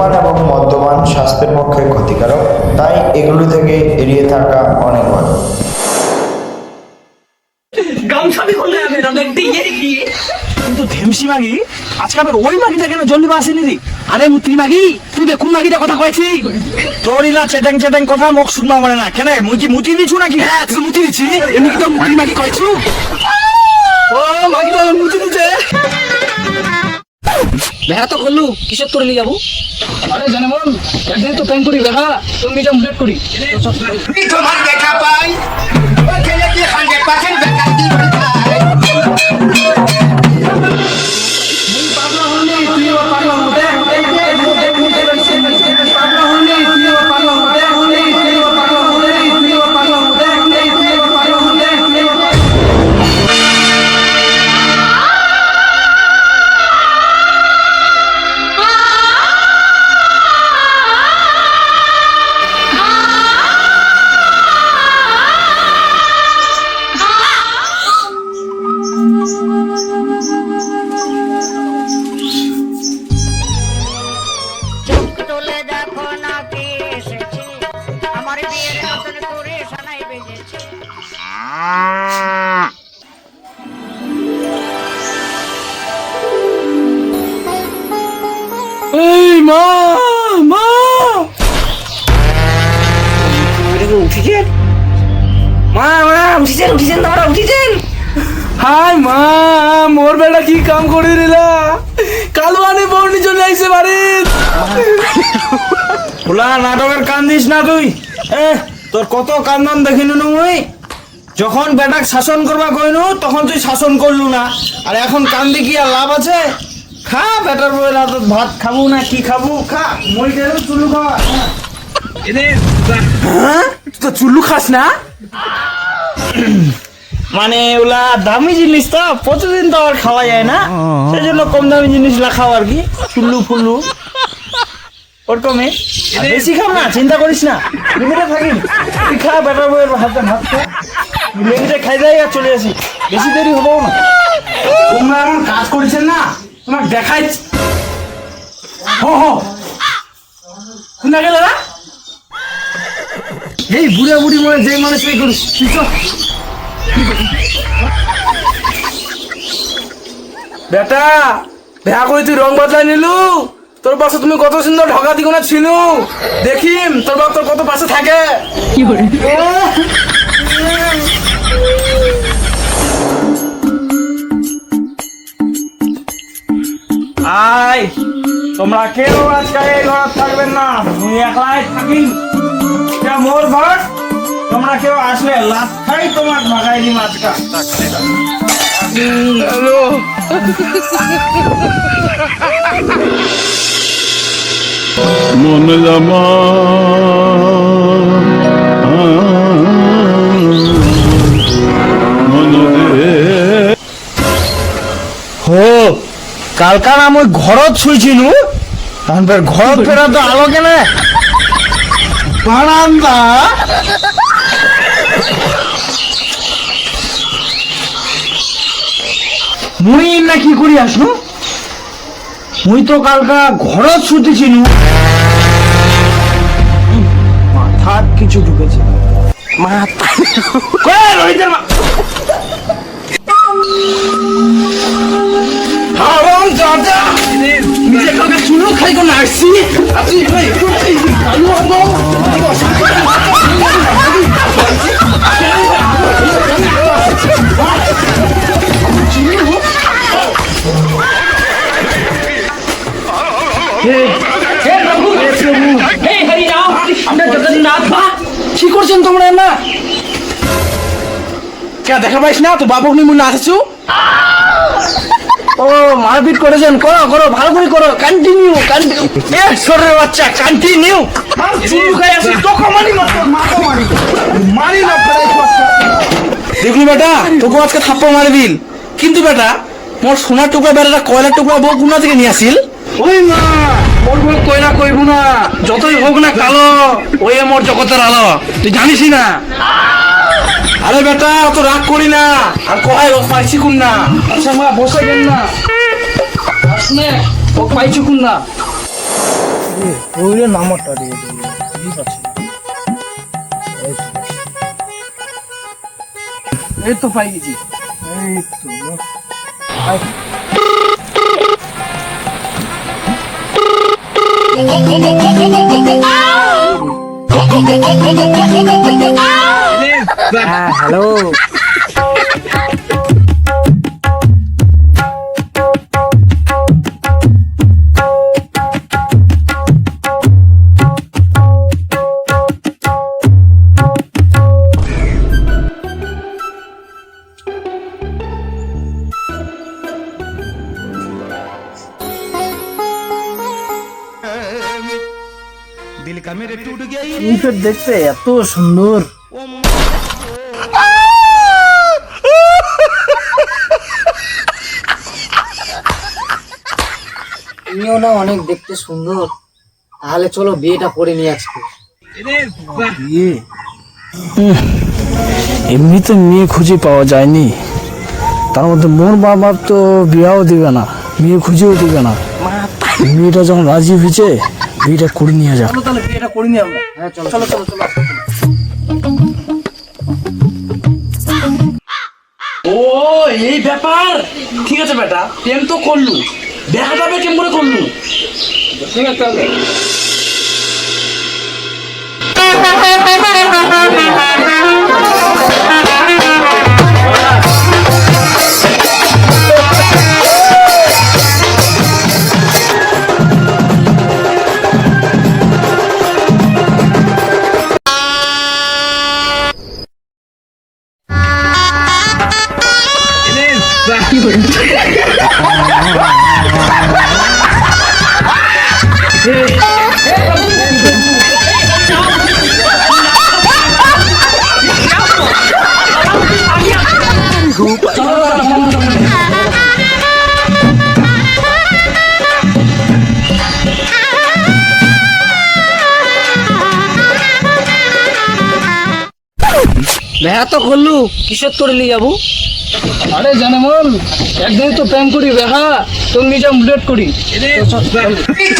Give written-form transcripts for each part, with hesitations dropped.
ধূমপান এবং মদ্যপান স্বাস্থ্যের পক্ষে ক্ষতিকারক, তাই এগুলো থেকে এড়িয়ে থাকা অনেক ভালো। কিন্তু ধেমসি মাগি আজকে আবার ওই মাগিটা কেন জন্ম আসেনি রে? আরে মুত্রি মাগি, তুই কোন মাগিটা কথা কয়েছি? তোর ইলা চেটাং চেটাং কথা মুখ শুনবা মানে না কেন? মুই কি মুতি দিছু নাকি? হ্যাঁ তুই মুতি দিছি, এমনি তো মুত্রি মাগি কয়েছু। ও মাগি তো মুতি দিছে। দেখা তো করলু, কিসের তোরে নিয়ে যাবো? আরে জানে মন একদিন তো প্যান করি দেখা, তুমি যা মুলেট করি তোমার দেখা পাই ওই ছেলেটি 100% ভ্যাকান্সি হাই মা, মোর বেটা কি কাম করে রিলা? কালুয়ানি বউনি চলে আইছে বাড়ি। ওলা নাটকের কান্দিস না তুই। তোর কত কান্দন দেখিনু মুই। যখন বেটাক শাসন করবা কইনু তখন তুই শাসন করলু না, আর এখন কান্দি কি আর লাভ আছে? খা বেটার বউয়ের হাতত ভাত খাবো না কি খাবো, খা। মই গেল চুলু খাওয়া। হ্যাঁ তো চুলু খাস না? মানে ওলা দামি জিনিস তো প্রতিদিন তো আর খাওয়া যায় না, সেই জন্য কম দামি জিনিসগুলা খাও আর কি, চুল্লু ফুল্লু ওরকমই। বেশি খাও না, চিন্তা করিস না, লিমিটে থাকিস। তুই খা বেটার বউয়ের হাতে ভাত খা, লিমিটে খাই যাই আর চলে আসি, বেশি দেরি হবো না। তোমরা এমন কাজ করেছেন না, তোমাকে দেখাই। শুনা গেল না এই বুড়া বুড়ি মনে যে মানুষ করিস বেটা। ভ্যা করে তুই রং বদলাই নিলু, তোর পাশে তুমি কত সুন্দর ঢকা দিগুনা ছিল। দেখিম তোর বাপ তোর কত পাশে থাকে। আয় তোমরা কেউ আজকে এই ঘর থাকবেন না, তুমি একলাই থাকি। মোর ঘর, তোমরা কেউ আসলে লাভ খাই তোমার ভাগাই দিম আজকা। হ্যালো মন জামা হো কালকা নাম ওই ঘরত শুইছিনু, তখন ফের ঘরত ফেরা তো আলো কেনে বারান্দা। মুই না কি করি আসনু? মুই তো কালকা ঘরত শুতেছিনু, মাথার কিছু ঢুকেছে। মাথা রোহিতের মা নিজে কাউকে চুলো খাই কোন আসছি। কি করছেন তোমরা না? কে দেখা পাইস না তো বাবু নিমু না আসছু? ও মারপিট করেছেন, করো করো ভালো করে করো, কন্টিনিউ কন্টিনিউ। এ সরে বাচ্চা কন্টিনিউ। চুলু খাই আসি তোকে মারি না, তোর মাথা মারি মারি না ফেরাই বাচ্চা। দেখলি বেটা তোকে আজকে থাপ্পড় মারি দিল, কিন্তু বেটা মোর সোনার টুকরা বেটাটা কয়লার টুকরা বউ গুনা থেকে নিয়ে আসিল। ওই মা মোর বউ কয়লা কইবো না, যতই হোক না কালো, ওই মোর জগতের আলো, তুই জানিসই না। আরে বেটা অত রাগ করি না, আর কয় ও পাইছি কোন না। আচ্ছা মা বসে গেল না, আসনে ও পাইছি কোন না। ওই নাম্বারটা দিয়ে দেবো, ঠিক আছে। এই তো পাই গেছি, এই তো পাই। হ্যাঁ হ্যালো, মুখের দেখতে এত সুন্দর। তুমিও না অনেক দেখতে সুন্দর, তাহলে চলো বিয়েটা করে নিয়ে আজকে। বিয়ে? এমনিতে মেয়ে খুঁজে পাওয়া যায়নি, তার মধ্যে মোর বাবা তো বিয়েও দিবে না, মেয়ে খুঁজেও দিবে না। মেয়েটা যখন রাজি হয়েছে বিয়েটা করে নিয়ে যাক। তাহলে বিয়েটা করে নিয়ে আমরা। হ্যাঁ চলো চলো চলো চলো। ও এই ব্যাপার, ঠিক আছে বেটা, প্রেম তো করলু, দেখা যাবে কেমন করে করলু। ঠিক আছে তাহলে। দেখা তো করলু, কিসের তোরে নিয়ে যাবো? আরে জানে মন, একদিন তো প্ল্যান করি দেখা, তোর নিজে ডেট করি।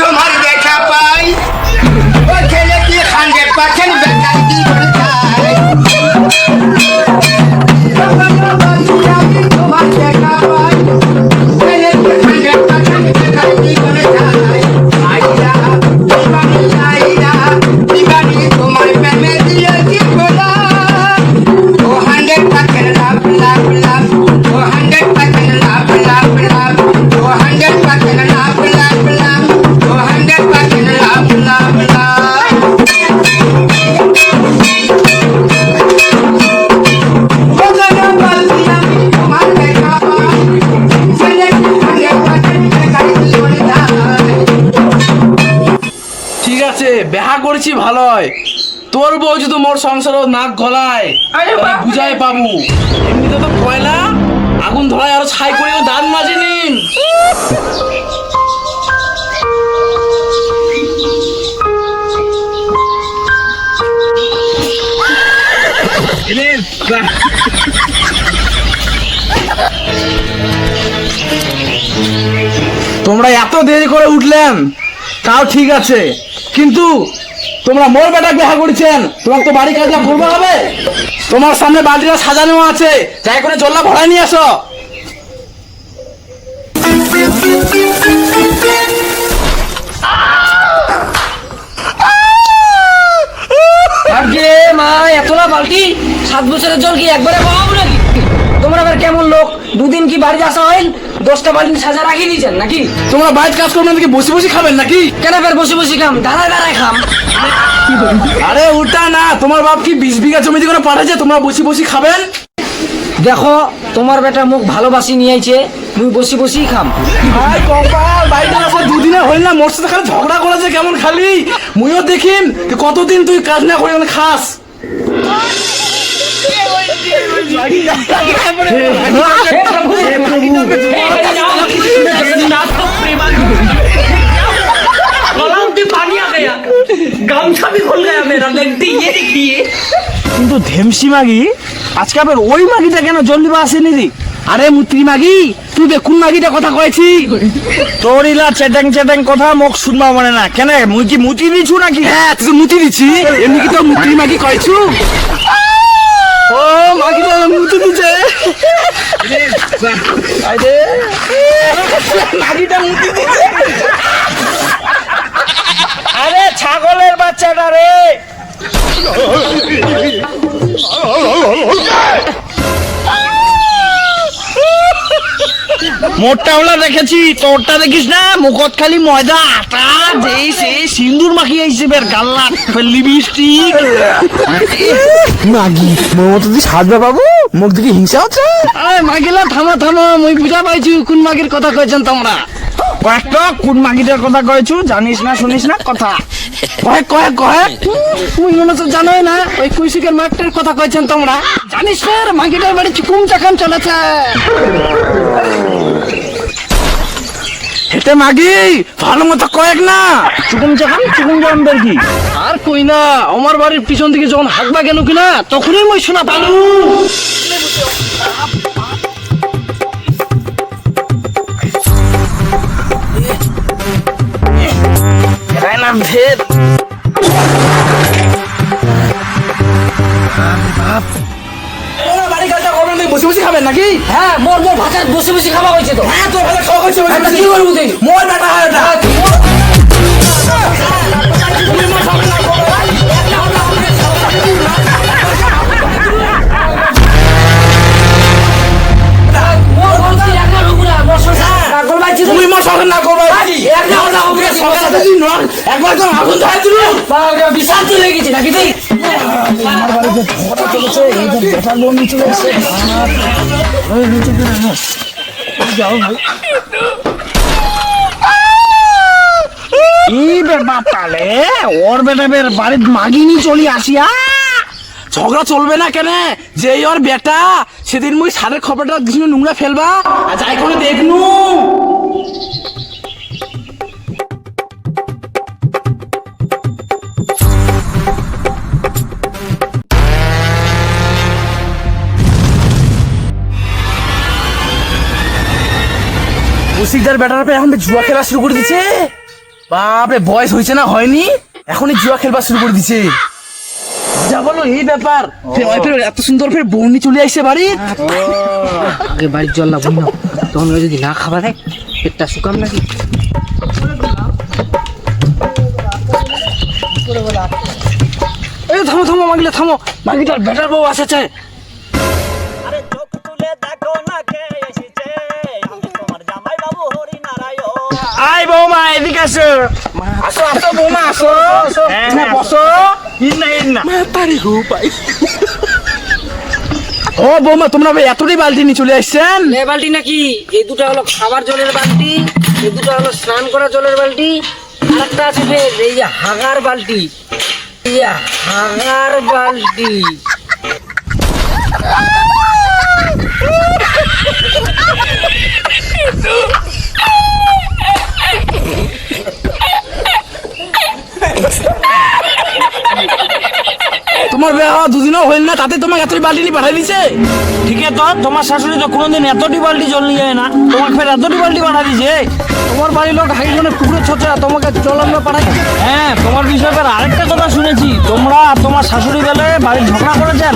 তোমার দেখা পাই ওই ছেলে কি 100% বেকার কি করে খায় তোমার দেখা পাই ছেলে কি 100% বেকার কি করে খায় আইরা দিবানি তোমার প্রেমে দিয়ে কি বলা ও 100% লাভ লাভ লাভ ও 100% লাভ লাভ লাভ ও 100% লাভ লাভ লাভ ও 100% লাভ লাভ লাভ ও জানা বলছি আমি তোমার দেখা পাই ছেলে কি 100% বেকার কি করে খায়। ঠিক আছে, দেখা করেছি ভালোই, তোর বউ যদি মোর সংসারও নাক গলায় বুঝাই পাবো। এমনিতে তো কয়লা আগুন ধরায় আরো ছাই করে দাঁত মাঝে নিন। তোমরা এত দেরি করে উঠলেন তাও ঠিক আছে, কিন্তু তোমরা মোর বেটা দেখা করেছেন, তোমার তো বাড়ি কাজটা করবো হবে। তোমার সামনে বালতিটা সাজানো আছে, যাই করে জল্লা ভরাই নিয়ে আসো। মা এতলা বালতি, 7 বছরের জল কি একবারে পাবো নাকি? তোমরা আবার কেমন লোক, দুদিন কি বাড়িতে আসা হইল 10টা বালতি সাজা রাখি দিয়েছেন নাকি? তোমরা বাইরে কাজ করবেন নাকি বসে বসে খাবেন নাকি? কেন ফের বসে বসে খাম, দাঁড়ায় দাঁড়ায় খাম। আরে ওটা না, তোমার বাপ কি 20 বিঘা জমিতে করে পাঠাচ্ছে, তোমরা বসে বসে খাবেন? দেখো তোমার বেটা মুখ ভালোবাসি নিয়ে আইছে, মুই বসে বসেই খাম। ভাই কপাল, বাইরে আসা দুদিনে হইল না, মোর সাথে খালি ঝগড়া করেছে কেমন খালি। মুইও দেখিম কতদিন তুই কাজ না করে খাস। কিন্তু ধেমসি মাগি আজকে আবার ওই মাগিটা কেন জলদি বা আসেনি রে? আরে মুত্রি মাগি, তুই বে কোন মাগিটা কথা কয়েছি তোর ইলা চেটেং চেটেং কথা মুখ শুনবা মানে না কেন মুই কি মুতি দিছু নাকি হ্যাঁ তুই মুতি দিছি এমনি কি তো মুতি মাগি কয়েছু ও মাগিটা মুতি দিছে আইরে মাগিটা মুতি দিছে আরে ছাগলের বাচ্চাটা রে মোটটাওলা দেখেছি তোরটা দেখিস না মুখত খালি ময়দা আটা যেই সে সিন্দুর মাখিয়ে আইছে বের গাল্লা লিপস্টিক মাগি মোর মতো তুই সাজবা বাবু মুখ দিকে হিংসা হচ্ছে আরে মাগিলা থামা থামা মুই বুঝা পাইছি কোন মাগির কথা কইছেন তোমরা কয়েকটা কোন মাগিটার কথা কইছু জানিস না শুনিস না কথা কয়েক কয়েক কয়েক মুই মনে তো জানোই না ওই কুইসিকের মাগটার কথা কইছেন তোমরা জানিস না মাগিটার বাড়ি চুকুম চাকাম চলেছে হেতে মাগি ভালো মতো কয়েক না চুকুম চাকাম বের কি আর কই না আমার বাড়ির পিছন দিকে যখন হাঁকবা গেল কিনা তখনই মই শোনা পালু নাম ভেদ বসে বসে খাবেন নাকি হ্যাঁ মোর ভাষা বসে বসে খাওয়া হয়েছে তো হ্যাঁ তোর ভালো খাওয়া হয়েছে কি করবো তুই মোর বেটা হয় ওটা তুমি মোর সঙ্গে না করবে একবার তো আগুন ধরে দিল বিশাল তুই হয়ে গেছি নাকি তুই বাপালে ওর বেটা বের বাড়ির মাগিনি চলি আসিয়া ঝগড়া চলবে না কেন যে ওর বেটা সেদিন মুই সারের খবরটা কিছু নোংরা ফেলবা আর যাই করে দেখনু মুসিকদার বেটার পে এখন জুয়া খেলা শুরু করে দিছে বাপরে বয়স হয়েছে না হয়নি এখনই জুয়া খেলবা শুরু করে দিছে যা বলো এই ব্যাপার এত সুন্দর ফের বৌনি চলে আইছে বাড়ি আগে বাড়ির জল না বুঝলাম তখন যদি না খাবা দেয় পেটটা শুকাম নাকি এই থামো থামো মাগিলে থামো মাগিটার বেটার বউ আসেছে আই বৌমা এদিকে আসো আসো আসো বৌমা আসো না বসো ইন্না ও বৌমা তোমরা ভাই এতটাই বালতি নিয়ে চলে আসছেন এ বালতি নাকি এই দুটো হলো খাবার জলের বালতি এই দুটো হলো স্নান করা জলের বালতি আর একটা আছে ফের এই যে হাগার বালতি এই যে হাগার বালতি তোমার বিয়ে হওয়া দুদিনও হইল না তাতে তোমাকে এতটি বালতি নিয়ে পাঠাই দিছে ঠিক আছে তো তোমার শাশুড়ি তো কোনোদিন এতটি বালতি জল নিয়ে যায় না তোমাকে ফের এতটি বালতি পাঠা দিছে তোমার বাড়ির লোক হাইজনের পুকুরে ছোটরা তোমাকে জল আমরা পাঠাই হ্যাঁ তোমার বিষয়ে ফের আরেকটা কথা শুনেছি তোমরা আর তোমার শাশুড়ি বেলে বাড়ির ঝগড়া করেছেন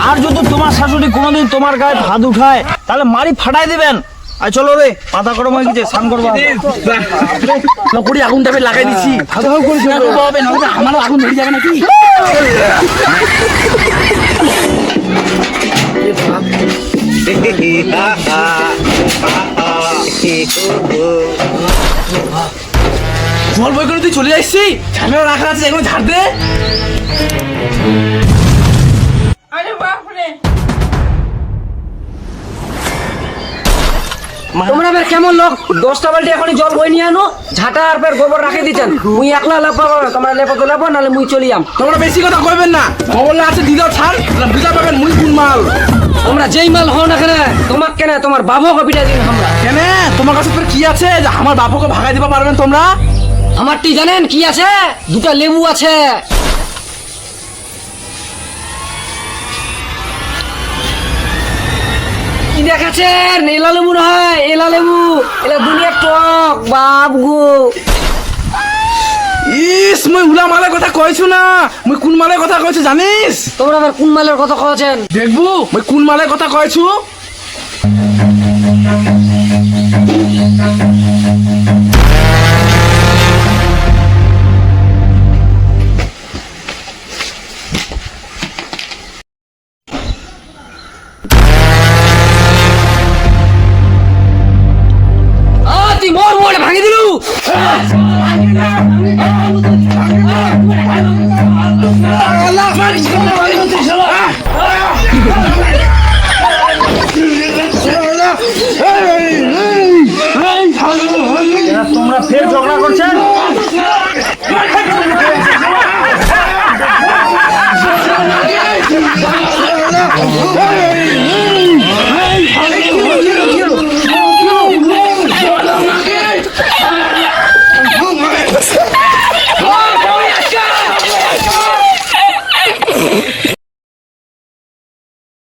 আর যদি তোমার শাশুড়ি কোনোদিন তোমার গায়ে ভাত উঠায় তাহলে মারি ফাটাই দিবেন আর চলো রে মাথা গরম হয়ে গেছে স্নান করবো নকরি আগুনটা লাগাই দিচ্ছি ভালো করে হবে না আমারও আগুন ধরে যাবে নাকি জল বই করে তুই চলে আসছি ঝামেলা রাখা আছে এখন ঝাড় দে তোমরা এবার কেমন লোক 10টা বালতি এখনই জল বই নিয়ে আনো ঝাঁটা আর ফের গোবর রাখে দিতেন মুই একলা লাপাবো তোমরা লেপো তো লেপো নাহলে মুই চলিয়াম তোমরা বেশি কথা কইবেন না বললে আছে দিদাও ছাড় বুঝা পাবেন মুই কোন মাল তোমরা যেই মাল হও না কেন তোমাক কেন তোমার বাবুকে পিটা দিন আমরা কেন তোমার কাছে তোর কি আছে যে আমার বাপকে ভাগাই দিবা পারবেন তোমরা আমারটি জানেন কি আছে দুটো লেবু আছে দেখাচ্ছেন এলা লেবু নয়, এলা লেবু, এলা দুনিয়ার টক বাপ গো। ইস মুই উলা মালের কথা কইছো না, মুই কোন মালের কথা কইছো জানিস? তোমরা আবার কোন মালের কথা কছেন? দেখবো মুই কোন মালের কথা কইছো। তুই মোর মোড় ভাঙি দিলু। তোমরা ফের ঝগড়া করছেন?